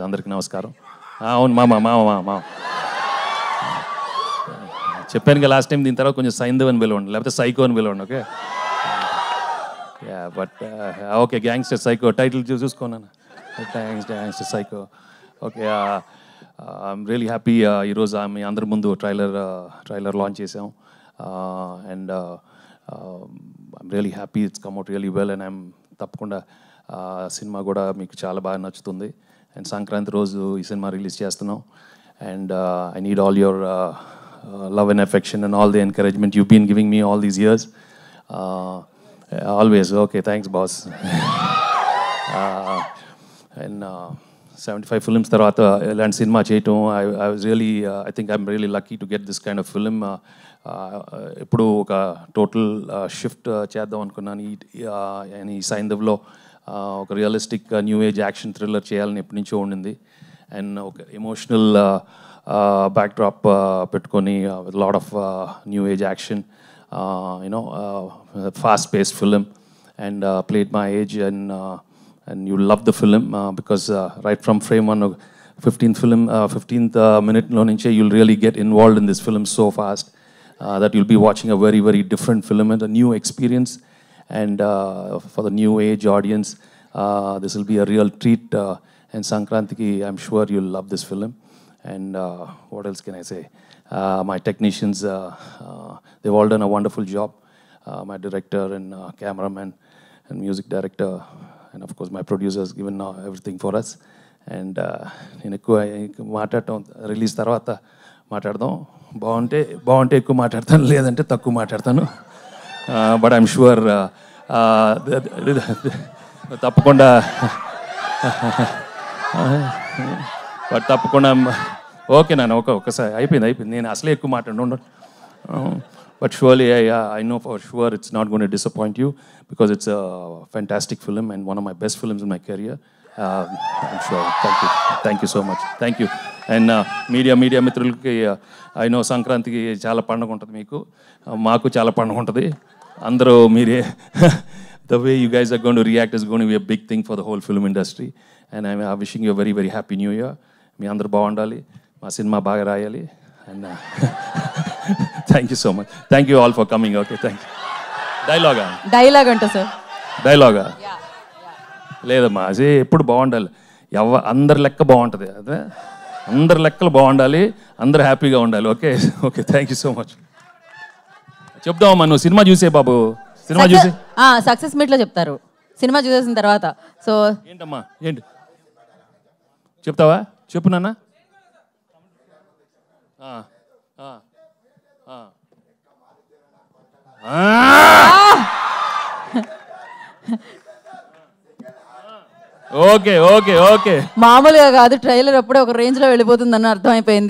అందరికీ నమస్కారం. అవును మామ చెప్పాను కదా లాస్ట్ టైం. దీని తర్వాత కొంచెం సైంధవ్ అని పిలవండి, లేకపోతే సైకో అని పిలవండి. Okay but okay, gangster psycho title చూసుకున్నాను. Gangster psycho. Okay, I'm really happy. ఈరోజు మీ అందరి ముందు ట్రైలర్ లాంచ్ చేసాం. And I'm really happy. It's come out really well. And I'm తప్పకుండా సినిమా కూడా మీకు చాలా బాగా నచ్చుతుంది. అండ్ సంక్రాంతి రోజు ఈ సినిమా రిలీజ్ చేస్తున్నాం. And I need all your love and affection and all the encouragement you've been giving me all these years. Always. Okay, thanks boss. And 75 films tarvata elanti cinema cheyatam, I was really I think I'm really lucky to get this kind of film. Ippudu oka total shift cheddam anukunnanu. Ee Saindhavlo oka realistic new age action thriller cheyalani eppununcho undindi. And oka emotional backdrop పెట్టుకొని with a lot of new age action, fast paced film, and played my age, and you love the film because right from frame 1, 15th minute lo nunche you'll really get involved in this film so fast that you'll be watching a very very different film and a new experience. And for the new age audience, this will be a real treat. And Sankrantiki, I'm sure you'll love this film. And what else can I say? My technicians, they've all done a wonderful job. My director and cameraman and music director, and of course my producers given everything for us. And నేను ఎక్కువ మాట్లాడటం release తర్వాత మాట్లాడదాం. బాగుంటే ఎక్కువ మాట్లాడతాను, లేదంటే తక్కువ మాట్లాడతాను. బట్ ఐఎమ్ షూర్ తప్పకుండా ఓకే నాన్న. ఒకసారి అయిపోయింది. నేను అసలే ఎక్కువ మాట్లాడు. But surely I know for sure it's not gonna disappoint you because it's a fantastic film and one of my best films in my career. I'm sure. Thank you so much. Thank you. And media మిత్రులకి, I know సంక్రాంతికి చాలా పండుగ ఉంటుంది, మీకు మాకు చాలా పండుగ ఉంటుంది. అందరూ మీరే the way you guys are going to react is going to be a big thing for the whole film industry. And I'm wishing you a very very happy new year. మీ అందరూ బాగుండాలి, మా సినిమా బాగా రాయాలి. And thank you so much. Thank you all for coming. Okay, thank you. Dialogue అంట sir. డైలాగా లేదమ్మా, అదే ఎప్పుడు బాగుండాలి. అందరి లెక్క బాగుంటుంది. అదే అందరి లెక్కలు బాగుండాలి, అందరు హ్యాపీగా ఉండాలి. Okay okay, thank you so much. చెప్దామమ్మా, నువ్వు సినిమా చూసే బాబు. సినిమా చూసి సక్సెస్ మీట్ లో చెప్తారు, సినిమా చూసేసిన తర్వాత. సో ఏంటమ్మా, ఏంటి చెప్తావా? చెప్పు నాన్న. ఓకే ఓకే ఓకే, మామూలుగా కాదు, ట్రైలర్ అప్పుడే ఒక రేంజ్ లో వెళ్ళిపోతుందని అర్థమైపోయింది.